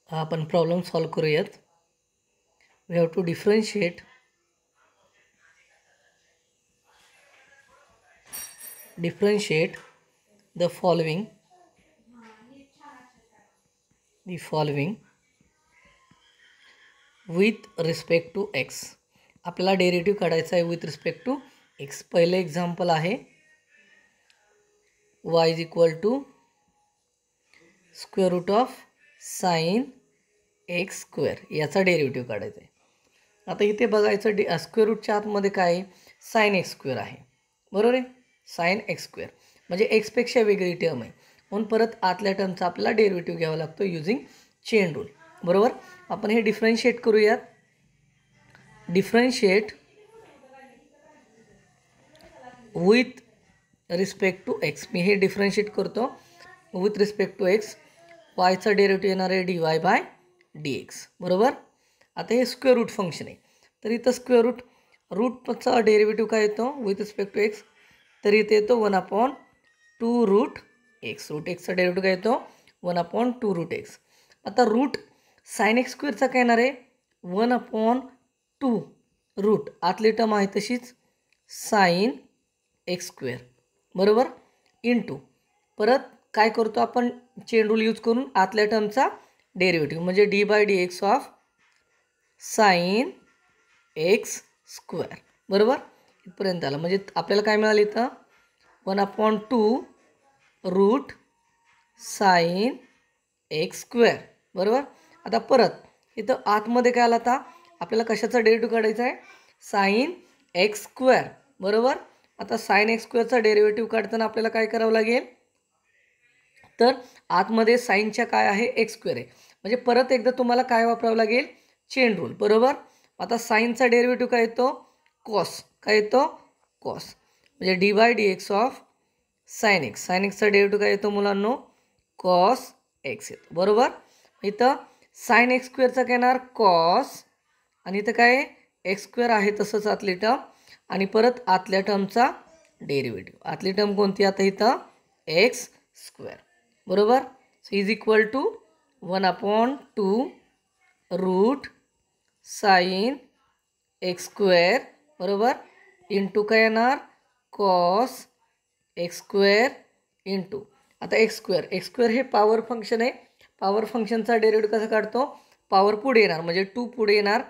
आपण problem solve करूयात. We have to differentiate the following with respect to x. आपल्याला derivative काढायचा आहे विथ रिस्पेक्ट टू x. पहिलं एक्झाम्पल आहे y is equal to square root of sine x square, याचा derivative काढायचा आहे. आता इथे बघायचं स्क्वेअर रूटच्या आतमध्ये काय आहे, साइन एक्स स्क्वेअर आहे, बरोबर आहे. साइन एक्स स्क्वेअर म्हणजे एक्सपेक्षा वेगळी टर्म आहे, म्हणून परत आतल्या टर्मचा आपल्याला डेरिव्हेटिव्ह घ्यावा लागतो युजिंग चेन रूल, बरोबर. आपण हे डिफरन्शिएट करूयात. Differentiate with respect to x. मी हे डिफरन्शिएट करतो विथ रिस्पेक्ट टू एक्स. वायचा डेरिव्हेटिव्ह येणार आहे dy बाय dx, बरोबर. आता हे स्क्वेअर रूट फंक्शन आहे, तर इथं स्क्वेअर रूटचा डेरिव्हेटिव्ह काय येतो विथ रिस्पेक्ट टू एक्स, तर इथे येतो 1/2 रूट एक्स. रूट एक्सचा डेरिव्हेटिव्ह काय येतो 1/2 रूट एक्स. आता रूट साइन एक्स स्क्वेअरचा काय येणार आहे 1/2 रूट, आतली टर्म आहे तशीच साइन एक्स स्क्वेअर, बरोबर, इंटू परत काय करतो आपण चेन रूल यूज करून आतल्या टर्मचा डेरिव्हेटिव्ह म्हणजे d by d x of sine x square, बरोबर. इथपर्यंत आलं म्हणजे आपल्याला काय मिळालं इथं 1/2 रूट साइन एक्स स्क्वेअर, बरोबर. आता परत इथं आतमध्ये काय आलं, आता आपल्याला कशाचा डेरिव्हेटिव्ह काढायचा आहे साइन एक्स स्क्वेअर, बरोबर. आता साइन एक्स स्क्वेअरचा डेरिव्हेटिव्ह काढताना आपल्याला काय करावं लागेल, तर आतमध्ये साईनच्या काय आहे एक्स स्क्वेअर आहे, म्हणजे परत एकदा तुम्हाला काय वापरावं लागेल चेन रूल, बरोबर. आता साईनचा डेरिव्हेटिव्ह काय येतो कॉस, काय येतो कॉस, म्हणजे d by d x of sine x. Sine एक्सचा डेरिव्हेटिव्ह काय येतो मुलांनो कॉस एक्स येतो, बरोबर. इथं साइन एक्स स्क्वेअरचा काय येणार कॉस, आणि इथं काय एक्स स्क्वेअर आहे तसंच आतली टर्म, आणि परत आतल्या टर्मचा डेरिव्हेटिव्ह. आतली टर्म कोणती आता इथं एक्स स्क्वेअर, बरोबर. So is equal to 1/2 root sine x square, बरोबर, इंटू काय येणार कॉस एक्स स्क्वेअर इंटू आता एक्स स्क्वेअर हे पॉवर फंक्शन आहे. पॉवर फंक्शनचा डेरिव्हेटिव्ह कसा काढतो, पॉवर पुढे येणार म्हणजे 2 पुढे येणार,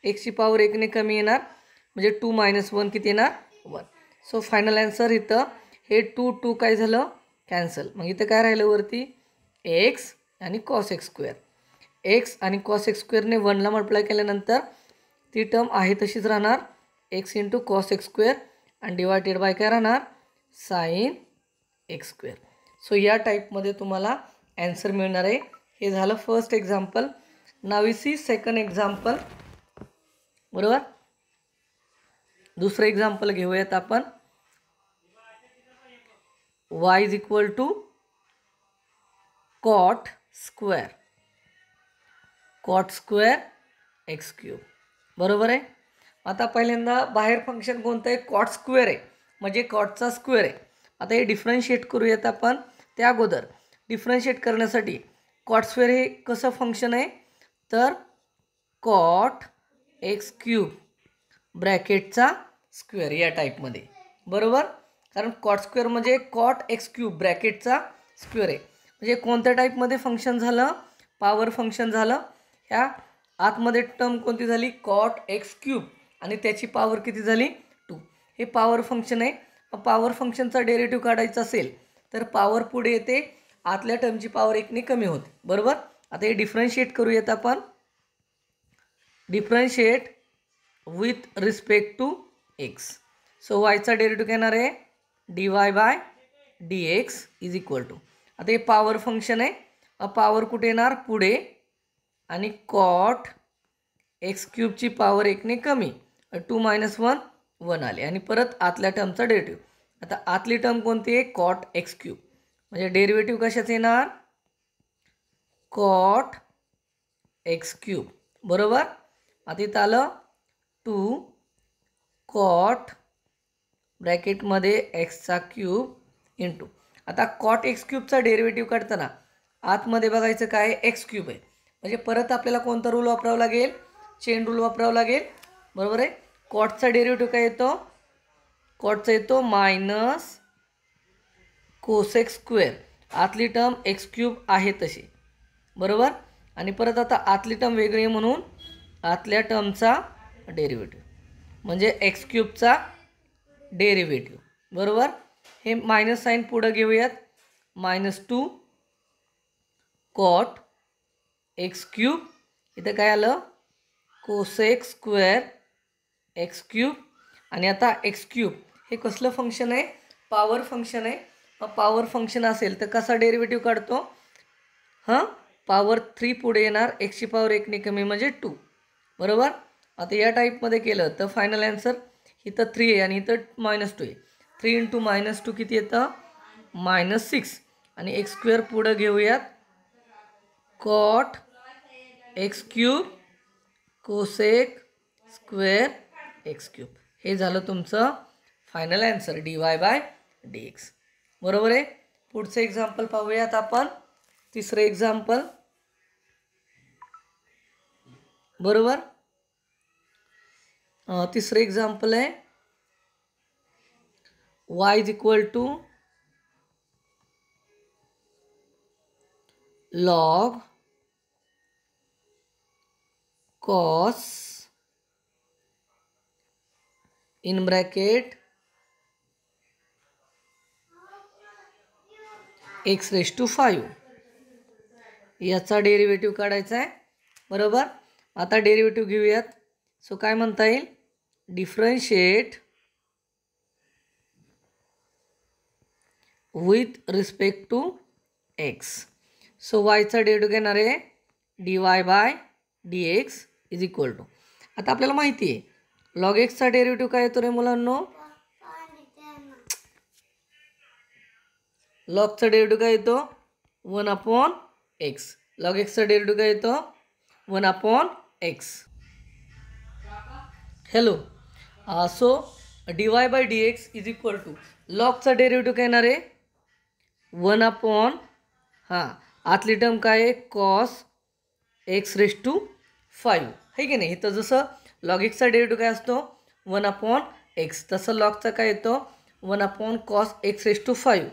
एक्सची पॉवर 1ने कमी येणार म्हणजे 2 - 1 किती येणार 1. सो फायनल आन्सर इथं हे 2 काय झालं कॅन्सल, मग इथं काय राहिलं वरती एक्स आणि कॉस एक्स स्क्वेअर. एक्स आणि कॉस एक्स स्क्वेअरने 1ला मल्टिप्लाय केल्यानंतर ती टर्म आहे तशीच राहणार x into cos x square आणि डिवायडेड बाय काय राहणार साइन एक्स स्क्वेअर. सो या टाईपमध्ये तुम्हाला ॲन्सर मिळणार आहे. हे झालं first example. Now we see second example, बरोबर. दुसरं एक्झाम्पल घेऊयात आपण. y is equal to cot square x cube, बरोबर आहे. आता पहिल्यांदा बाहेर फंक्शन कोणतं आहे कॉट स्क्वेअर आहे, म्हणजे कॉटचा स्क्वेअर आहे. आता हे डिफरन्शिएट करूयात आपण. त्या अगोदर डिफरन्शिएट करण्यासाठी कॉट स्क्वेअर हे कसं फंक्शन आहे, तर कॉट एक्स क्यूब ब्रॅकेटचा स्क्वेअर या टाईपमध्ये, बरोबर. कारण कॉट स्क्वेअर म्हणजे कॉट एक्स क्यूब ब्रॅकेटचा स्क्वेअर आहे, म्हणजे कोणत्या टाईपमध्ये फंक्शन झालं पॉवर फंक्शन झालं. ह्या आतमध्ये टर्म कोणती झाली कॉट एक्स क्यूब आणि त्याची पॉवर किती झाली 2. हे पॉवर फंक्शन आहे. पॉवर फंक्शनचा डेरिव्हेटिव्ह काढायचा असेल तर पॉवर पुढे येते, आतल्या टर्मची पॉवर 1ने कमी होते, बरोबर. आता हे डिफरन्शिएट करूयात आपण. Differentiate with respect to x. So वायचा डेरिव्हेटिव्ह येणार आहे d y by d x is equal to, आता हे पॉवर फंक्शन आहे, पॉवर कुठे येणार पुढे, आणि कॉट एक्स क्यूबची पॉवर 1ने कमी 2 - 1 1 आले, आणि परत आतल्या टर्मचा डेरिव्हेटिव्ह. आता आतली टर्म कोणती आहे कॉट एक्स क्यूब, म्हणजे डेरिव्हेटिव्ह कशाचं येणार कॉट एक्स क्यूब, बरोबर. आता इथं आलं 2 कॉट ब्रॅकेटमध्ये एक्सचा क्यूब इंटू आता कॉट एक्स क्यूबचा डेरिव्हेटिव्ह काढताना आतमध्ये बघायचं काय एक्स क्यूब आहे, म्हणजे परत आपल्याला कोणता रूल वापरावा लागेल, चेन रूल वापरावा लागेल, बरोबर आहे. कॉटचा डेरिव्हेटिव्ह काय येतो, कॉटचा येतो मायनस कोसेक स्क्वेअर, आतली टर्म एक्स क्यूब आहे तशी, बरोबर. आणि परत आता आतली टर्म वेगळी म्हणून आतल्या टर्मचा डेरिव्हेटिव्ह म्हणजे एक्स क्यूबचा डेरिव्हेटिव्ह, बरोबर. हे मायनस साईन पुढं घेऊयात, -2 कॉट एक्स क्यूब, इथं काय आलं कोसेक स्क्वेअर एक्स क्यूब. आणि आता एक्स क्यूब हे कसलं फंक्शन आहे, पॉवर फंक्शन आहे. पॉवर फंक्शन असेल तर कसा डेरिव्हेटिव्ह काढतो, हां पॉवर 3 पुढे येणार, एक्सची पॉवर 1ने कमी म्हणजे 2, बरोबर. आता या टाईपमध्ये केलं तर फायनल आन्सर इथं 3 आहे आणि इथं -2 आहे. 3 × -2 किती येतं, -6. आणि एक्स स्क्वेअर पुढं घेऊयात, cot x cube cosec square x cube. हे झालं तुमचं फायनल आन्सर dy/dx, बरोबर आहे. पुढचं एक्झाम्पल पाहूयात आपण, तिसरं एक्झाम्पल, बरोबर. तिसरं एक्झाम्पल आहे y = log cos in bracket x⁵. याचा डेरिव्हेटिव्ह काढायचा आहे, बरोबर. आता डेरिव्हेटिव्ह घेऊयात. सो काय म्हणता येईल, differentiate with respect to x. So वायचा डेरिव्हेटिव्ह घेणार आहे dy/dx = आता आपल्याला माहिती आहे लॉग एक्सचा डेरिव्हेटिव्ह काय येतो रे मुलांनो, लॉगचा डेरिव्हेटिव्ह काय येतो 1/x. लॉग एक्सचा डेरिव्हेटिव्ह काय येतो 1/x. Hello. So dy/dx = लॉगचा derivative काय येणार आहे 1/, आतली टर्म काय आहे कॉस x⁵, है की नाही. इथं जसं लॉग एक्सचा डेरिव्हेटिव्ह काय असतो 1/x, तसं लॉगचा काय येतो 1/cos x⁵,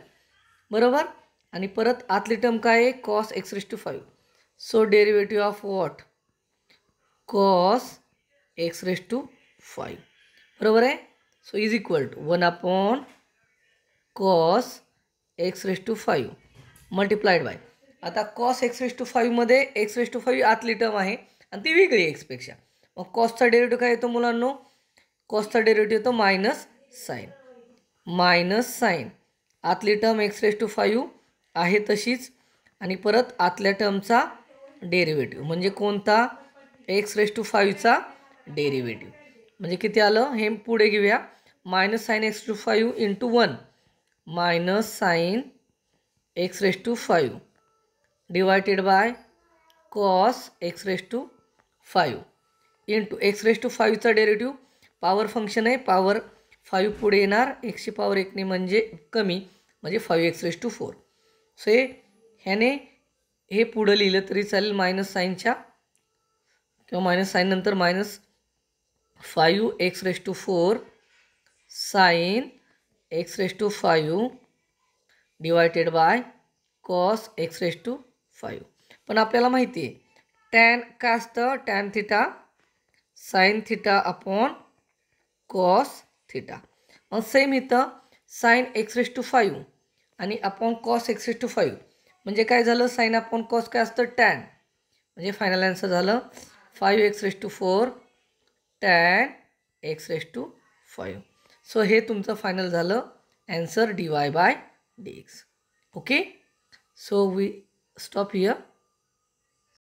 बरोबर. आणि परत आतली टर्म काय आहे cos x⁵. So derivative of what, cos x⁵, बरोबर आहे. So = 1/cos x⁵ multiplied by, आता cos x⁵ मध्ये x⁵ आतली टर्म आहे आणि ती वेगळी एक्सपेक्षा. मग कॉसचा डेरिव्हेटिव्ह काय येतो मुलांनो, कॉसचा डेरिव्हेटिव्ह येतो मायनस साईन, आतली टर्म x⁵ आहे तशीच आणि परत आतल्या टर्मचा डेरिव्हेटिव्ह म्हणजे कोणता x⁵चा डेरिव्हेटिव्ह म्हणजे किती आलं हे पुढे घेऊया, -sin x⁵ × 1 -sin x⁵ divided by cos x⁵ into x⁵चा डेरिव्हेटिव्ह पॉवर फंक्शन आहे, पॉवर 5 पुढे येणार, एक्सची पॉवर 1ने म्हणजे कमी म्हणजे 5x⁴. सो ह्याने हे पुढं लिहिलं तरी चालेल मायनस साईनच्या किंवा मायनस साईन नंतर -5x⁴ sin x⁵ divided by cos x⁵. पण आपल्याला माहिती आहे टॅन काय असतं, tan theta sine theta upon cos theta. मग सेम इथं साइन x⁵ आणि अपॉन कॉस x⁵, म्हणजे काय झालं साइन अपॉन कॉस काय असतं टॅन, म्हणजे फायनल आन्सर झालं 5x⁴ टॅन x⁵. सो हे तुमचं फायनल झालं answer dy/dx. Okay, so we stop here.